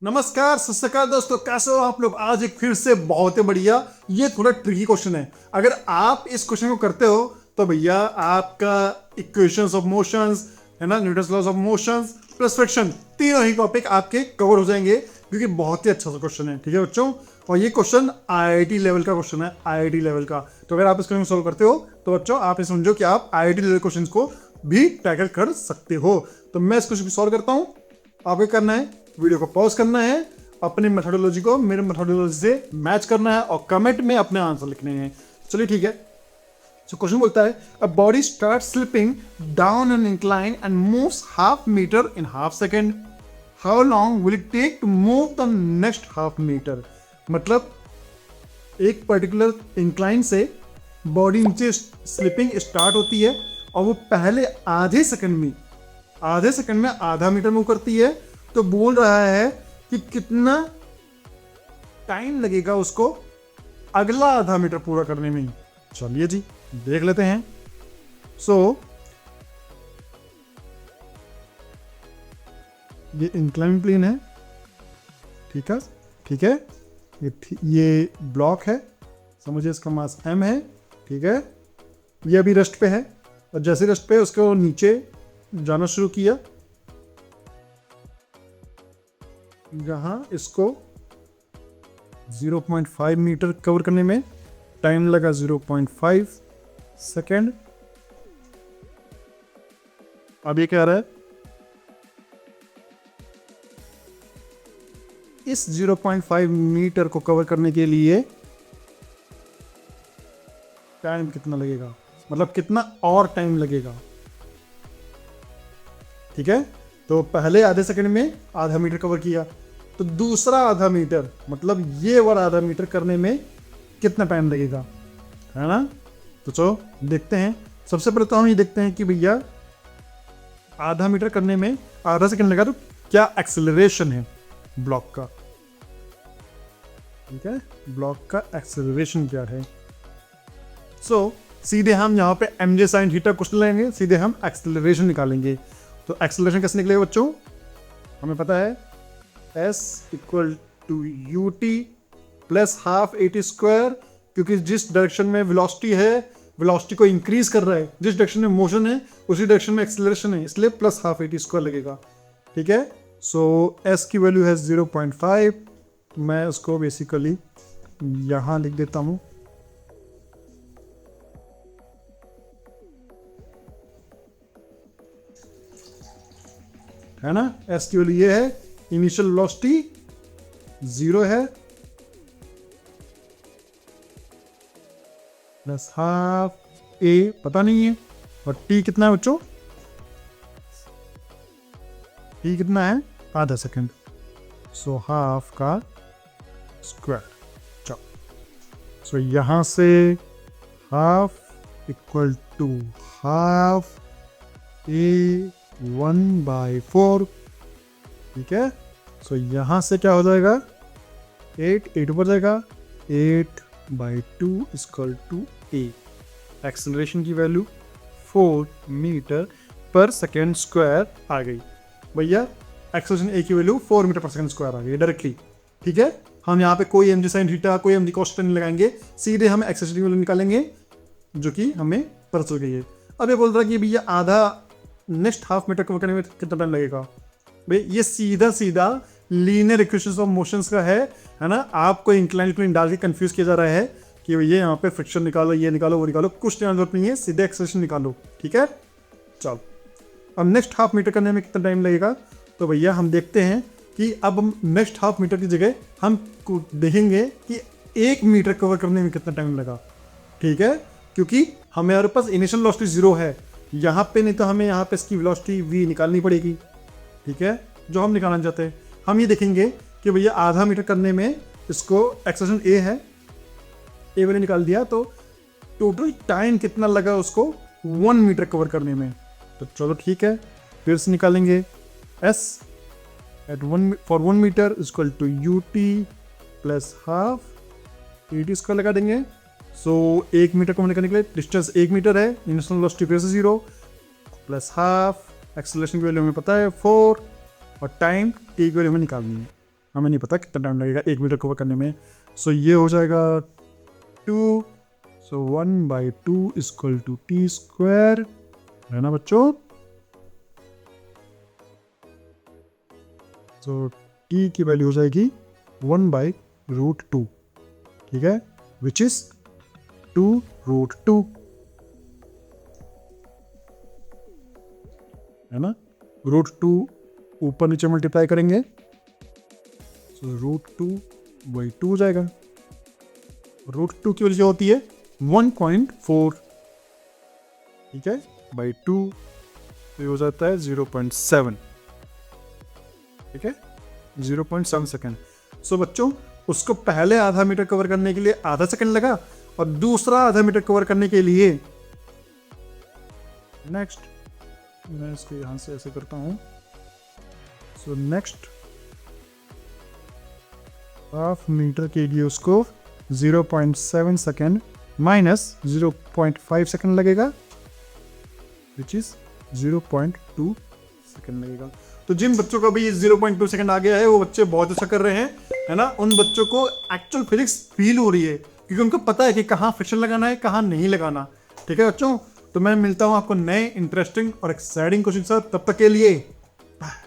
नमस्कार, सत श्री अकाल दोस्तों, कैसे हो आप लोग। आज एक फिर से बहुत ही बढ़िया, ये थोड़ा ट्रिकी क्वेश्चन है। अगर आप इस क्वेश्चन को करते हो तो भैया आपका इक्वेशंस ऑफ मोशंस है ना, Newton's laws of motions plus friction, तीनों ही टॉपिक आपके कवर हो जाएंगे, क्योंकि बहुत ही अच्छा सा क्वेश्चन है। ठीक है बच्चों, और ये क्वेश्चन आईआईटी लेवल का क्वेश्चन है, आईआईटी लेवल का। तो अगर आप इस क्वेश्चन को सोल्व करते हो तो बच्चों आप ये समझो कि आप आईआईटी लेवल क्वेश्चन को भी टैकल कर सकते हो। तो मैं इस क्वेश्चन को सॉल्व करता हूँ। आपको करना है, वीडियो को पॉज करना है, अपनी मेथोडोलॉजी को मेरे मेथोडोलॉजी से मैच करना है और कमेंट में अपने आंसर लिखने हैं। चलिए ठीक है। तो क्वेश्चन बोलता है, a body start slipping down an incline and moves half metre in half second. How long will it take to move the next half metre. मतलब एक पर्टिकुलर इंक्लाइन से बॉडी नीचे स्लिपिंग स्टार्ट होती है और वो पहले आधे सेकंड में आधा मीटर मूव करती है। तो बोल रहा है कि कितना टाइम लगेगा उसको अगला आधा मीटर पूरा करने में। चलिए जी देख लेते हैं। ये इंक्लाइन प्लेन है, ठीक है। ये ब्लॉक है, समझिए इसका मास m है, ठीक है। ये अभी रेस्ट पे है और जैसे रेस्ट पे उसको नीचे जाना शुरू किया, जहां इसको 0.5 मीटर कवर करने में टाइम लगा 0.5 सेकेंड। अब ये क्या रहा है, इस 0.5 मीटर को कवर करने के लिए टाइम कितना लगेगा, मतलब कितना और टाइम लगेगा। ठीक है, तो पहले आधे सेकंड में आधा मीटर कवर किया, तो दूसरा आधा मीटर मतलब ये वाला आधा मीटर करने में कितना टाइम लगेगा, है ना। तो चलो देखते हैं। सबसे पहले तो हम ये देखते हैं कि भैया आधा मीटर करने में आधा सेकंड लगा, तो क्या एक्सेलरेशन है ब्लॉक का। ठीक है, ब्लॉक का एक्सेलरेशन क्या है। सीधे हम यहाँ पे mj sin थीटा क्वेश्चन लेंगे, सीधे हम एक्सेलरेशन निकालेंगे। तो एक्सेलरेशन कैसे निकलेगा बच्चों, हमें पता है s equal to u t plus half a t square, क्योंकि जिस डायरेक्शन में वेलोसिटी है, वेलोसिटी को इंक्रीज कर रहा है, जिस डायरेक्शन में मोशन है उसी डायरेक्शन में एक्सेलरेशन है, इसलिए plus half a t square लगेगा। ठीक है, s की वैल्यू है 0.5। मैं उसको बेसिकली यहां लिख देता हूं, है ना। s की वैल्यू ये है, इनिशियल वेलोसिटी 0 है, प्लस हाफ a पता नहीं है, और t कितना है बच्चों, t कितना है आधा सेकंड, सो हाफ का स्क्वायर। चलो सो यहां से half equal to half a 1/4। ठीक है, सो यहां से क्या हो जाएगा, 8 ऊपर जाएगा, 8/2 इक्वल टू a। एक्सेलरेशन की वैल्यू 4 मीटर पर सेकेंड स्क्वायर आ गई। भैया एक्सेलरेशन a की वैल्यू 4 मीटर पर सेकेंड स्क्वायर आ गई डायरेक्टली। ठीक है, हम यहाँ पे कोई mg sin थीटा, कोई mg cos थीटा नहीं लगाएंगे, सीधे हम एक्सेलरेशन की वैल्यू निकालेंगे जो कि हमें पता चल गई है। अब ये बोल रहा है कि भैया आधा नेक्स्ट हाफ मीटर कवर करने में कितना टाइम लगेगा। भाई ये सीधा लीनियर इक्वेशंस ऑफ मोशंस का है ना। आपको इंक्लाइन डाल के कंफ्यूज किया जा रहा है कि ये यहाँ पे फ्रिक्शन निकालो, ये निकालो, वो निकालो, कुछ जरूरत नहीं है, सीधे एक्सेलरेशन निकालो। ठीक है, चलो अब नेक्स्ट हाफ मीटर करने में कितना टाइम लगेगा। तो भैया हम देखते हैं कि अब हम नेक्स्ट हाफ मीटर की जगह हम देखेंगे कि 1 मीटर कवर करने में कितना टाइम लगा। ठीक है, क्योंकि हमारे पास इनिशियल वेलोसिटी 0 है यहाँ पे, नहीं तो हमें यहाँ पे इसकी वेलोसिटी v निकालनी पड़ेगी। ठीक है, जो हम निकालना चाहते हैं, हम ये देखेंगे कि भैया आधा मीटर करने में इसको एक्सेलरेशन a है, a मैंने निकाल दिया, तो टोटल टाइम कितना लगा उसको 1 मीटर कवर करने में। तो चलो ठीक है, फिर से निकालेंगे, s at 1 metre equal to u t plus half a t square लगा देंगे। सो 1 मीटर को निकालने के लिए डिस्टेंस 1 मीटर है, इनिशियल वेलोसिटी फिर से 0 प्लस हाफ, एक्सेलरेशन की वैल्यू हमें पता है 4, और टाइम टी की वैल्यू हमें निकालनी है। हमें नहीं पता कितना टाइम लगेगा 1 मीटर कवर करने में। सो ये हो जाएगा 2, सो 1/2 इक्वल टू टी स्क्वायर, है ना बच्चों। सो टी की वैल्यू हो जाएगी 1/√2, ठीक है, विच इज 2√2, है ना। √2 ऊपर नीचे मल्टीप्लाई करेंगे, सो √2/2 हो जाएगा। √2 की वजह होती है 1.4, ठीक है, बाई 2 तो हो जाता है 0.7, ठीक है, 0.7 सेकेंड। सो बच्चों उसको पहले आधा मीटर कवर करने के लिए आधा सेकेंड लगा और दूसरा आधा मीटर कवर करने के लिए नेक्स्ट, मैं इसको यहां से ऐसे करता हूं। सो नेक्स्ट हाफ मीटर के लिए उसको 0.7 सेकेंड माइनस 0.5 सेकेंड लगेगा, विच इज 0.2 सेकेंड लगेगा। तो जिन बच्चों का भी 0.2 सेकेंड आ गया है वो बच्चे बहुत अच्छा कर रहे हैं, है ना। उन बच्चों को एक्चुअल फिजिक्स फील हो रही है क्योंकि उनको पता है कि कहाँ फ्रिक्शन लगाना है, कहाँ नहीं लगाना, ठीक है बच्चों। तो मैं मिलता हूं आपको नए इंटरेस्टिंग और एक्साइटिंग क्वेश्चन के साथ, तब तक के लिए बाय।